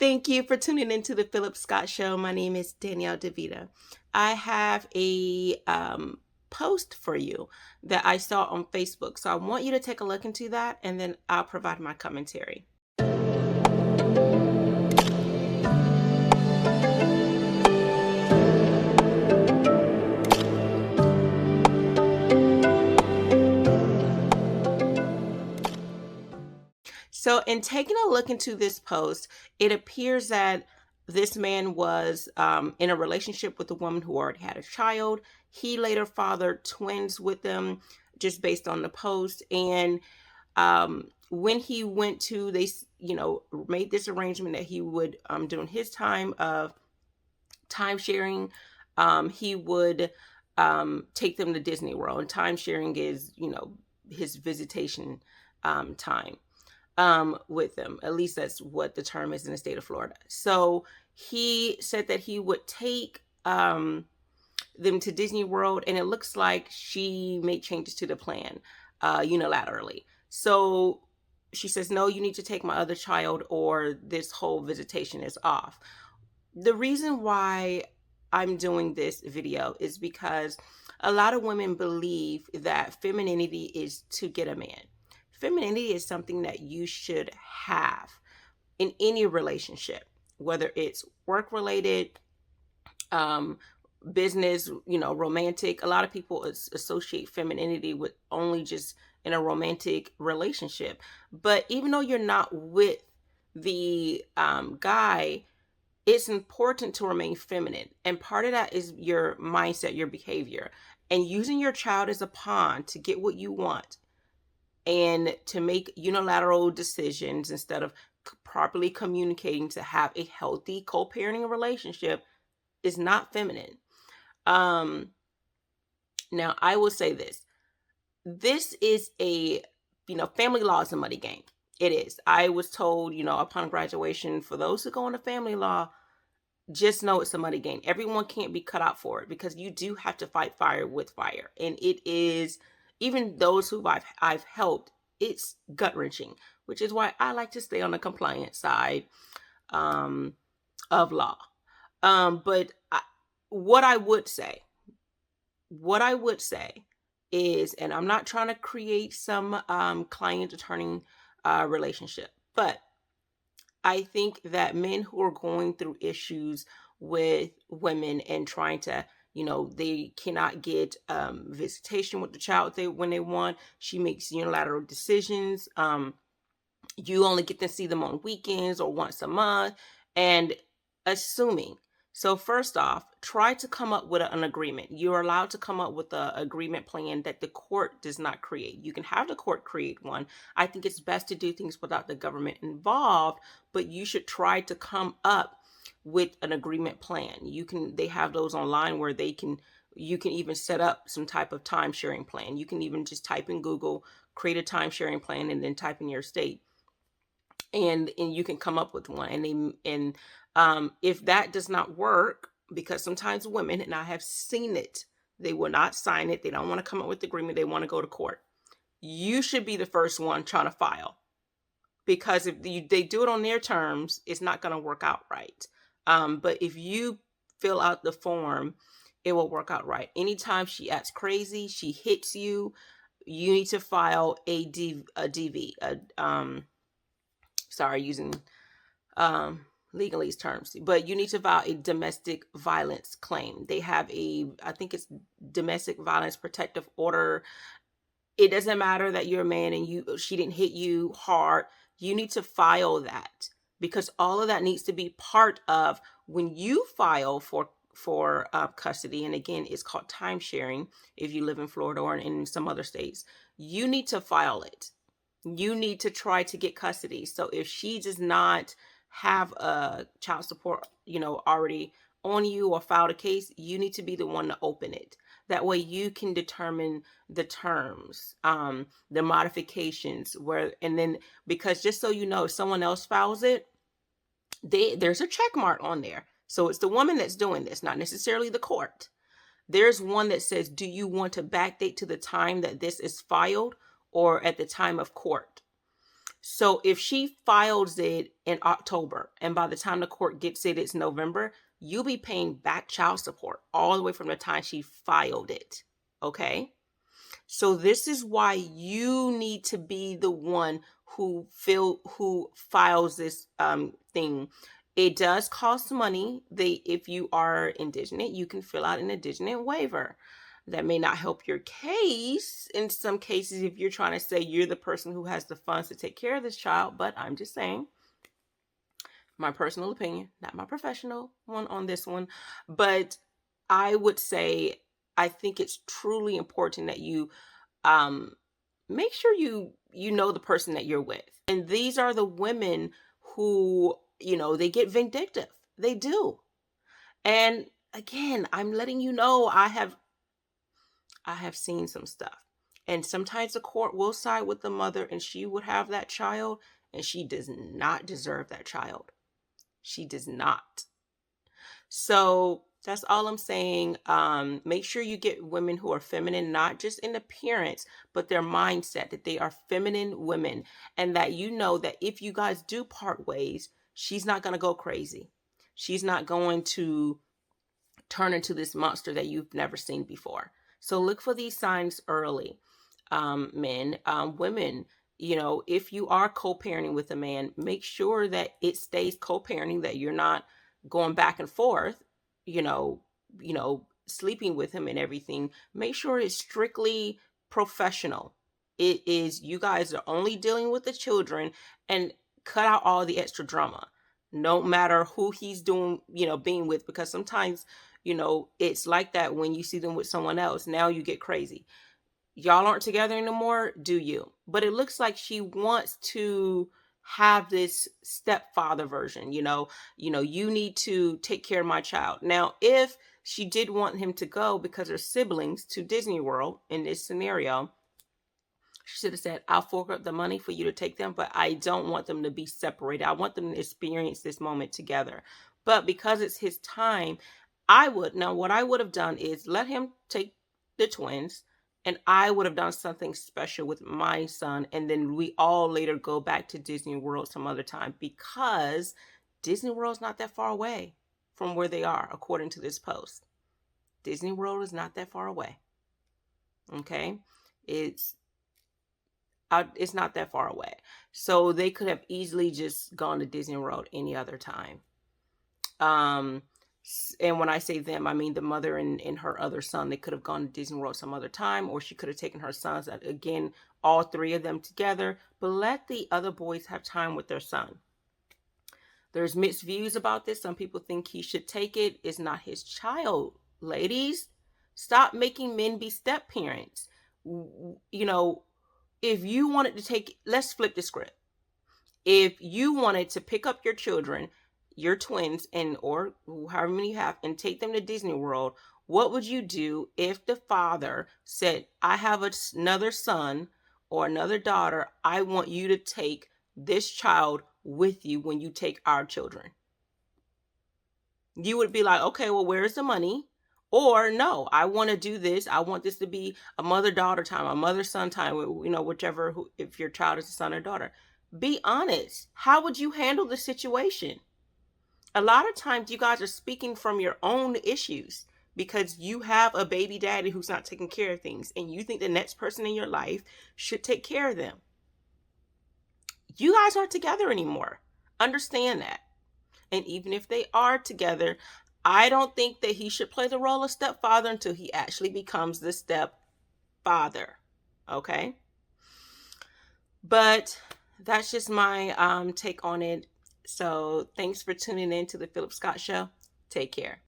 Thank you for tuning into the Phillip Scott Show. My name is Danielle DeVita. I have a post for you that I saw on Facebook. So I want you to take a look into that and then I'll provide my commentary. So, in taking a look into this post, it appears that this man was in a relationship with a woman who already had a child. He later fathered twins with them, just based on the post. And when he went to, made this arrangement that he would, during his time of time sharing, he would take them to Disney World. And time sharing is, his visitation time with them. At least that's what the term is in the state of Florida. So he said that he would take them to Disney World, and it looks like she made changes to the plan unilaterally. So she says, no, you need to take my other child or this whole visitation is off. The reason why I'm doing this video is because a lot of women believe that femininity is to get a man. Femininity is something that you should have in any relationship, whether it's work related, business, romantic. A lot of people associate femininity with only just in a romantic relationship. But even though you're not with the guy, it's important to remain feminine. And part of that is your mindset, your behavior, and using your child as a pawn to get what you want and to make unilateral decisions instead of properly communicating to have a healthy co-parenting relationship is not feminine. Now, I will say this. This is family law is a muddy game. It is. I was told, upon graduation, for those who go into family law, just know it's a muddy game. Everyone can't be cut out for it because you do have to fight fire with fire. And it is, even those who I've helped, it's gut-wrenching, which is why I like to stay on the compliance side of law. But what I would say is, and I'm not trying to create some client-attorney relationship, but I think that men who are going through issues with women and trying to, they cannot get visitation with the child when they want. She makes unilateral decisions. You only get to see them on weekends or once a month, and assuming. So first off, try to come up with an agreement. You're allowed to come up with an agreement plan that the court does not create. You can have the court create one. I think it's best to do things without the government involved, but you should try to come up with an agreement plan. They have those online where you can even set up some type of time sharing plan. You can even just type in Google, create a time sharing plan, and then type in your state. And you can come up with one. If that does not work, because sometimes women, and I have seen it, they will not sign it. They don't want to come up with the agreement. They want to go to court. You should be the first one trying to file, because if they do it on their terms, it's not going to work out right. But if you fill out the form, it will work out right. Anytime she acts crazy, she hits you, you need to file a DV, using legalese terms, but you need to file a domestic violence claim. They have I think it's domestic violence protective order. It doesn't matter that you're a man and she didn't hit you hard. You need to file that, because all of that needs to be part of when you file for custody. And again, it's called time sharing if you live in Florida or in some other states. You need to file it. You need to try to get custody. So if she does not have a child support, already on you or filed a case, you need to be the one to open it. That way you can determine the terms, the modifications, and then, because just so you know, if someone else files it, there's a check mark on there. So it's the woman that's doing this, not necessarily the court. There's one that says, do you want to backdate to the time that this is filed or at the time of court? So if she files it in October and by the time the court gets it, it's November, you'll be paying back child support all the way from the time she filed it. Okay. So this is why you need to be the one who files this thing. It does cost money. If you are indigent, you can fill out an indigent waiver. That may not help your case in some cases if you're trying to say you're the person who has the funds to take care of this child, but I'm just saying my personal opinion, not my professional one on this one. But I would say I think it's truly important that you um make sure you know the person that you're with. And these are the women who, they get vindictive. They do. And again, I'm letting you know I have seen some stuff. And sometimes the court will side with the mother and she would have that child, and she does not deserve that child. She does not. So that's all I'm saying. Make sure you get women who are feminine, not just in appearance, but their mindset, that they are feminine women, and that that if you guys do part ways, she's not going to go crazy. She's not going to turn into this monster that you've never seen before. So look for these signs early. Men, women, if you are co-parenting with a man, make sure that it stays co-parenting, that you're not going back and forth, you know, sleeping with him and everything. Make sure it's strictly professional. It is, you guys are only dealing with the children, and cut out all the extra drama. No matter who he's doing, being with, because sometimes, it's like that when you see them with someone else. Now you get crazy. Y'all aren't together anymore, do you? But it looks like she wants to have this stepfather version, you need to take care of my child. Now, if she did want him to go because her siblings to Disney World in this scenario, she should have said, I'll fork up the money for you to take them, but I don't want them to be separated. I want them to experience this moment together. But because it's his time, what I would have done is let him take the twins, and I would have done something special with my son. And then we all later go back to Disney World some other time, because Disney World's not that far away from where they are, according to this post. Disney World is not that far away. Okay. It's not that far away. So they could have easily just gone to Disney World any other time. And when I say them, I mean the mother and her other son. They could have gone to Disney World some other time, or she could have taken her sons, again, all three of them together, but let the other boys have time with their son. There's mixed views about this. Some people think he should take it. It's not his child. Ladies, stop making men be step parents. If you wanted to let's flip the script. If you wanted to pick up your children, your twins, or however many you have, and take them to Disney World, what would you do if the father said, I have another son or another daughter, I want you to take this child with you when you take our children? You would be like, okay, well, where's the money? Or no, I want to do this. I want this to be a mother-daughter time, a mother-son time, whichever, if your child is a son or daughter. Be honest. How would you handle the situation? A lot of times you guys are speaking from your own issues because you have a baby daddy who's not taking care of things, and you think the next person in your life should take care of them. You guys aren't together anymore. Understand that. And even if they are together, I don't think that he should play the role of stepfather until he actually becomes the stepfather. Okay? But that's just my take on it. So thanks for tuning in to the Phillip Scott Show. Take care.